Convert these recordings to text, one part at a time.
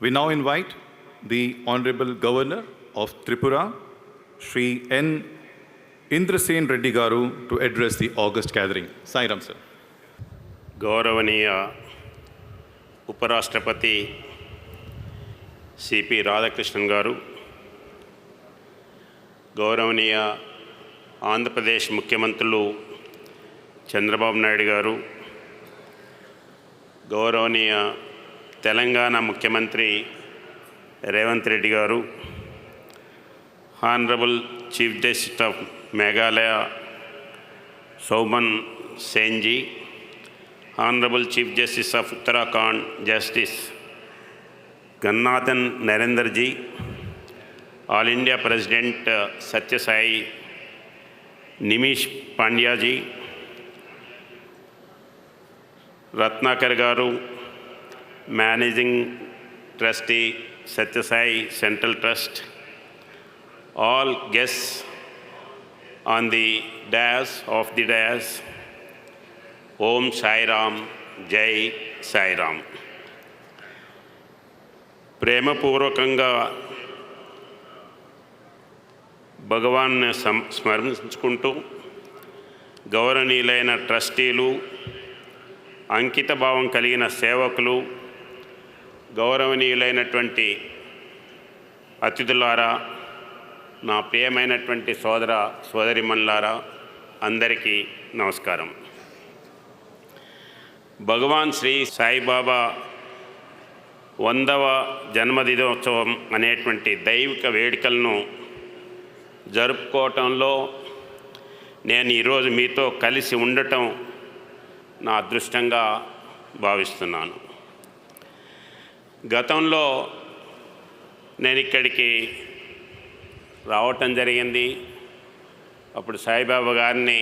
We now invite the Honorable Governor of Tripura, Shri N. Indrasen Reddy Garu, to address the August gathering. Sai Ram, sir. గౌరవనీయ ఉపరాష్ట్రపతి CP Radhakrishnan గారు, గౌరవనీయ ఆంధ్రప్రదేశ్ ముఖ్యమంత్రులు చంద్రబాబు నాయుడు గారు, గౌరవనీయ తెలంగాణ ముఖ్యమంత్రి రేవంత్ రెడ్డి గారు, honourable chief justice of Meghalaya సౌమన్ సేన్జీ, Honorable Chief Justice of Uttarakhand, Justice Gannathan Narendra Ji, All India President Satya Sai Nimish Pandya Ji, Ratnakar Garu, Managing Trustee Satya Sai Central Trust, all guests on the dais of the dais, ఓం సాయిరామ్, జై సాయిరామ్. ప్రేమపూర్వకంగా భగవాన్ని స్మరించుకుంటూ గౌరవనీయులైన ట్రస్టీలు, అంకిత భావం కలిగిన సేవకులు, గౌరవనీయులైనటువంటి అతిథులారా, నా ప్రియమైనటువంటి సోదర సోదరిమణులారా, అందరికీ నమస్కారం. భగవాన్ శ్రీ సాయిబాబా 100వ జన్మదినోత్సవం అనేటువంటి దైవిక వేడుకలను జరుపుకోవటంలో నేను ఈరోజు మీతో కలిసి ఉండటం నా అదృష్టంగా భావిస్తున్నాను. గతంలో నేను ఇక్కడికి రావటం జరిగింది. అప్పుడు సాయిబాబా గారిని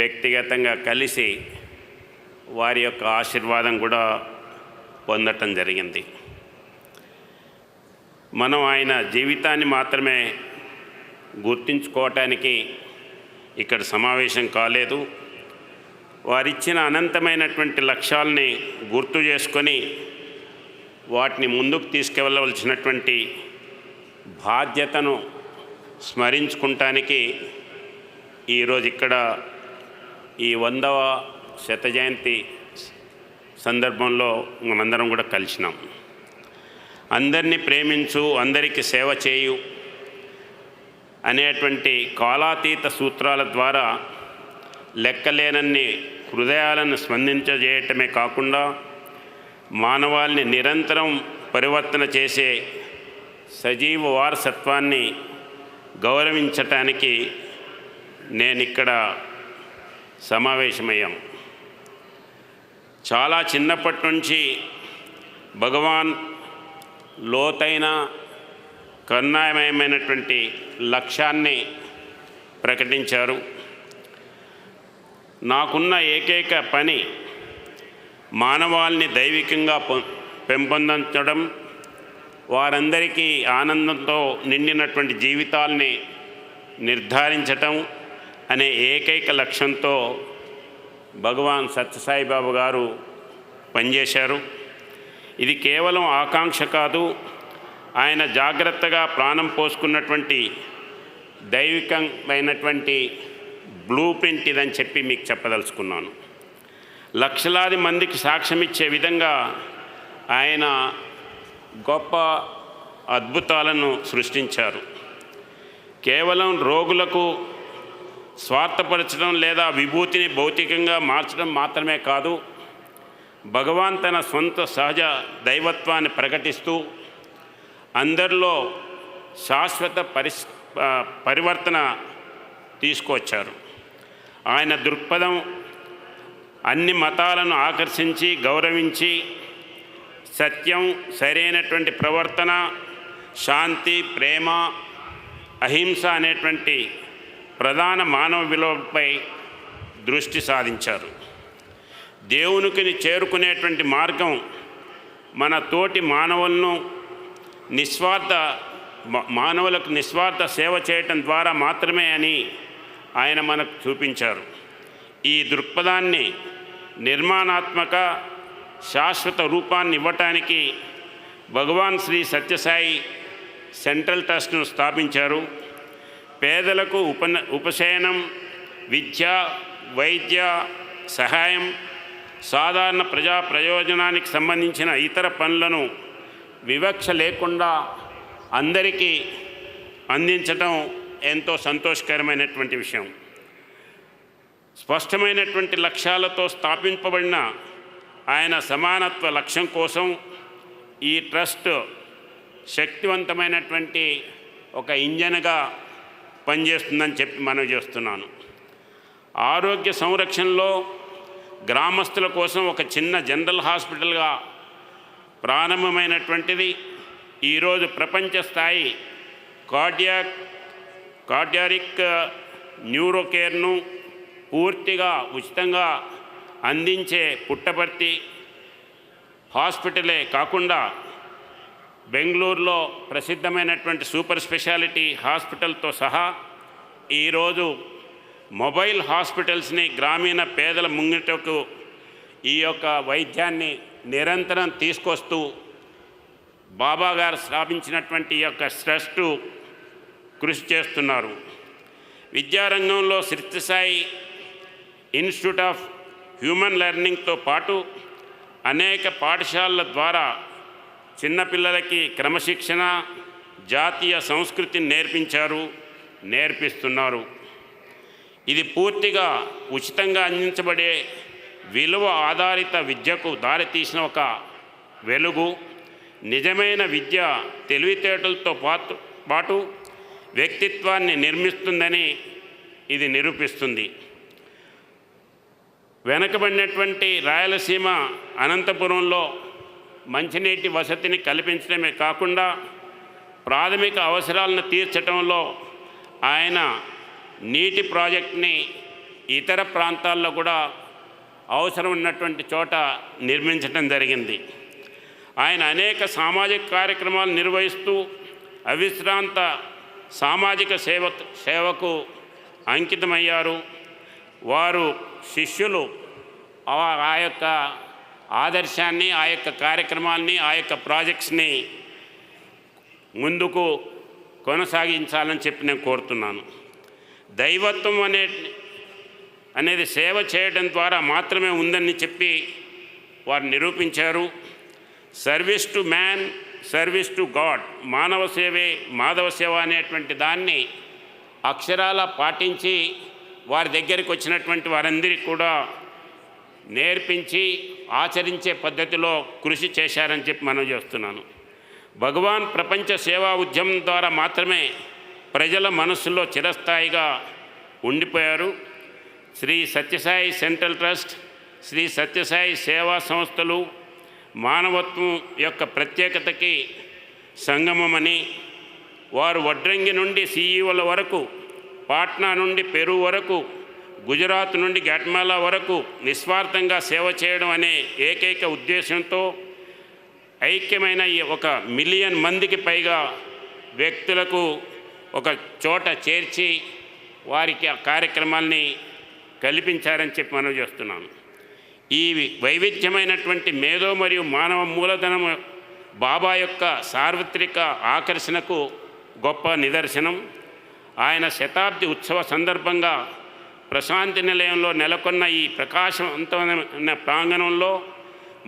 వ్యక్తిగతంగా కలిసి వారి యొక్క ఆశీర్వాదం కూడా పొందటం జరిగింది. మనం ఆయన జీవితాన్ని మాత్రమే గుర్తించుకోవటానికి ఇక్కడ సమావేశం కాలేదు. వారిచ్చిన అనంతమైనటువంటి లక్ష్యాలని గుర్తు చేసుకొని వాటిని ముందుకు తీసుకెళ్ళవలసినటువంటి బాధ్యతను స్మరించుకుంటానికి ఈరోజు ఇక్కడ ఈ 100వ శత జయంతి సందర్భంలో మనందరం కూడా కలిసినాం. అందరినీ ప్రేమించు, అందరికీ సేవ చేయు అనేటువంటి కాలాతీత సూత్రాల ద్వారా లెక్కలేనన్ని హృదయాలను స్పందించజేయటమే కాకుండా మానవాళిని నిరంతరం పరివర్తన చేసే సజీవ వారసత్వాన్ని గౌరవించటానికి నేనిక్కడ సమావేశమయ్యాం. చాలా చిన్నప్పటి నుంచి భగవాన్ లోతైన కరుణామయమైనటువంటి లక్ష్యాన్ని ప్రకటించారు. నాకున్న ఏకైక పని మానవాళిని దైవికంగా పెంపొందించడం, వారందరికీ ఆనందంతో నిండినటువంటి జీవితాల్ని నిర్ధారించటం అనే ఏకైక లక్ష్యంతో భగవాన్ సత్యసాయిబాబా గారు పనిచేశారు. ఇది కేవలం ఆకాంక్ష కాదు, ఆయన జాగ్రత్తగా ప్రాణం పోసుకున్నటువంటి దైవికమైనటువంటి బ్లూ ప్రింట్ ఇదని చెప్పి మీకు చెప్పదలుచుకున్నాను. లక్షలాది మందికి సాక్ష్యం ఇచ్చే విధంగా ఆయన గొప్ప అద్భుతాలను సృష్టించారు. కేవలం రోగులకు స్వార్థపరచడం లేదా విభూతిని భౌతికంగా మార్చడం మాత్రమే కాదు, భగవాన్ తన సొంత సహజ దైవత్వాన్ని ప్రకటిస్తూ అందరిలో శాశ్వత పరివర్తన తీసుకొచ్చారు. ఆయన దృక్పథం అన్ని మతాలను ఆకర్షించి గౌరవించి సత్యం, సరైనటువంటి ప్రవర్తన, శాంతి, ప్రేమ, అహింస అనేటువంటి ప్రధాన మానవ విలువలపై దృష్టి సాధించారు. దేవునికి చేరుకునేటువంటి మార్గం మన తోటి మానవులకు నిస్వార్థ సేవ చేయటం ద్వారా మాత్రమే అని ఆయన మనకు చూపించారు. ఈ దృక్పథాన్ని నిర్మాణాత్మక శాశ్వత రూపాన్ని ఇవ్వటానికి భగవాన్ శ్రీ సత్యసాయి సెంట్రల్ ట్రస్ట్ను స్థాపించారు. పేదలకు ఉపశయనం, విద్య, వైద్య సహాయం, సాధారణ ప్రజా ప్రయోజనానికి సంబంధించిన ఇతర పనులను వివక్ష లేకుండా అందరికీ అందించడం ఎంతో సంతోషకరమైనటువంటి విషయం. స్పష్టమైనటువంటి లక్ష్యాలతో స్థాపింపబడిన ఆయన సమానత్వ లక్ష్యం కోసం ఈ ట్రస్ట్ శక్తివంతమైనటువంటి ఒక ఇంజన్గా పనిచేస్తుందని చెప్పి మనం చేస్తున్నాను. ఆరోగ్య సంరక్షణలో గ్రామస్తుల కోసం ఒక చిన్న జనరల్ హాస్పిటల్గా ప్రారంభమైనటువంటిది ఈరోజు ప్రపంచ స్థాయి కార్డియారిక్ న్యూరోకేర్ను పూర్తిగా ఉచితంగా అందించే పుట్టపర్తి హాస్పిటలే కాకుండా బెంగళూరులో ప్రసిద్ధమైనటువంటి సూపర్ స్పెషాలిటీ హాస్పిటల్తో సహా ఈరోజు మొబైల్ హాస్పిటల్స్ని గ్రామీణ పేదల ముంగిటకు ఈ యొక్క వైద్యాన్ని నిరంతరం తీసుకొస్తూ బాబా గారు స్థాపించినటువంటి ఈ యొక్క ట్రస్టు కృషి చేస్తున్నారు. విద్యారంగంలో సత్యసాయి ఇన్స్టిట్యూట్ ఆఫ్ హ్యూమన్ లెర్నింగ్తో పాటు అనేక పాఠశాలల ద్వారా చిన్నపిల్లలకి క్రమశిక్షణ, జాతీయ సంస్కృతిని నేర్పిస్తున్నారు. ఇది పూర్తిగా ఉచితంగా అందించబడే విలువ ఆధారిత విద్యకు దారితీసిన ఒక వెలుగు. నిజమైన విద్య తెలివితేటలతో పాటు వ్యక్తిత్వాన్ని నిర్మిస్తుందని ఇది నిరూపిస్తుంది. వెనుకబడినటువంటి రాయలసీమ అనంతపురంలో మంచినీటి వసతిని కల్పించడమే కాకుండా ప్రాథమిక అవసరాలను తీర్చడంలో ఆయన నీటి ప్రాజెక్ట్ని ఇతర ప్రాంతాల్లో కూడా అవసరం ఉన్నటువంటి చోట నిర్మించడం జరిగింది. ఆయన అనేక సామాజిక కార్యక్రమాలు నిర్వహిస్తూ అవిశ్రాంత సామాజిక సేవకు అంకితమయ్యారు. వారు శిష్యులు ఆ యొక్క ఆదర్శాన్ని, ఆ యొక్క కార్యక్రమాల్ని, ఆ యొక్క ప్రాజెక్ట్స్ని ముందుకు కొనసాగించాలని చెప్పి నేను కోరుతున్నాను. దైవత్వం అనేది సేవ చేయడం ద్వారా మాత్రమే ఉందని చెప్పి వారు నిరూపించారు. Service to man, service to God, మానవ సేవే మాధవ సేవ అనేటువంటి దాన్ని అక్షరాల పాటించి వారి దగ్గరికి వచ్చినటువంటి వారందరికీ కూడా నేర్పించి ఆచరించే పద్ధతిలో కృషి చేశారని చెప్పి మనం చేస్తున్నాను. భగవాన్ ప్రపంచ సేవా ఉద్యమం ద్వారా మాత్రమే ప్రజల మనస్సులో చిరస్థాయిగా ఉండిపోయారు. శ్రీ సత్యసాయి సెంట్రల్ ట్రస్ట్, శ్రీ సత్యసాయి సేవా సంస్థలు మానవత్వం యొక్క ప్రత్యేకతకి సంగమమని, వారు వడ్రంగి నుండి సీఈఓల వరకు, పాట్నా నుండి పెరు వరకు, గుజరాత్ నుండి గట్మాలా వరకు నిస్వార్థంగా సేవ చేయడం అనే ఏకైక ఉద్దేశంతో ఐక్యమైన ఈ 1 మిలియన్ మందికి పైగా వ్యక్తులకు ఒక చోట చేర్చి వారికి ఆ కార్యక్రమాల్ని కల్పించారని చెప్పి మనం చేస్తున్నాను. ఈ వైవిధ్యమైనటువంటి మేధో మరియు మానవ మూలధనం బాబా యొక్క సార్వత్రిక ఆకర్షణకు గొప్ప నిదర్శనం. ఆయన శతాబ్ది ఉత్సవ సందర్భంగా ప్రశాంతి నిలయంలో నెలకొన్న ఈ ప్రకాశవంతమైన ప్రాంగణంలో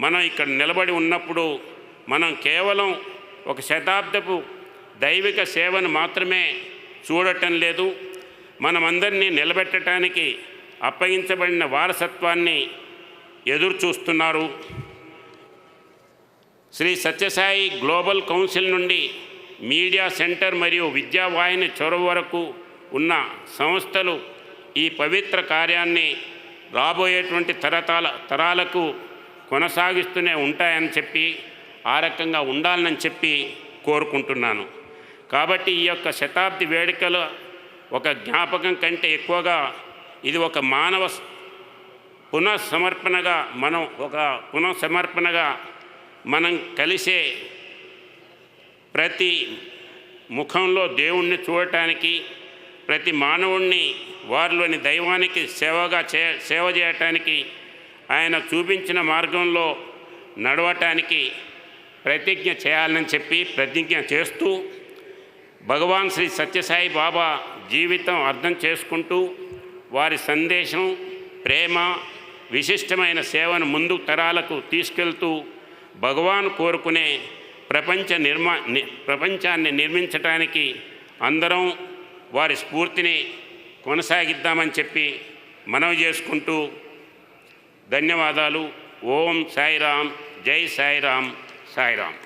మనం ఇక్కడ నిలబడి ఉన్నప్పుడు మనం కేవలం ఒక శతాబ్దపు దైవిక సేవను మాత్రమే చూడటం లేదు, మనమందరినీ నిలబెట్టడానికి అప్పగించబడిన వారసత్వాన్ని ఎదురు చూస్తున్నారు. శ్రీ సత్యసాయి గ్లోబల్ కౌన్సిల్ నుండి మీడియా సెంటర్ మరియు విద్యావాహిని చొరవ వరకు ఉన్న సంస్థలు ఈ పవిత్ర కార్యాన్ని రాబోయేటువంటి తరాలకు కొనసాగిస్తూనే ఉంటాయని చెప్పి, ఆ రకంగా ఉండాలని చెప్పి కోరుకుంటున్నాను. కాబట్టి ఈ యొక్క శతాబ్ది వేడుకలు ఒక జ్ఞాపకం కంటే ఎక్కువగా ఇది ఒక మానవ పునఃసమర్పణగా మనం కలిసే ప్రతి ముఖంలో దేవుణ్ణి చూడటానికి, ప్రతి మానవుణ్ణి వారిలోని దైవానికి సేవ చేయటానికి ఆయన చూపించిన మార్గంలో నడవటానికి ప్రతిజ్ఞ చేయాలని చెప్పి ప్రతిజ్ఞ చేస్తూ భగవాన్ శ్రీ సత్యసాయి బాబా జీవితం అర్థం చేసుకుంటూ వారి సందేశం, ప్రేమ, విశిష్టమైన సేవను ముందు తరాలకు తీసుకెళ్తూ భగవాన్ కోరుకునే ప్రపంచాన్ని నిర్మించటానికి అందరం వారి స్ఫూర్తిని కొనసాగిద్దామని చెప్పి మనవి చేసుకుంటూ ధన్యవాదాలు. ఓం సాయిరామ్, జై సాయిరామ్, సాయిరామ్.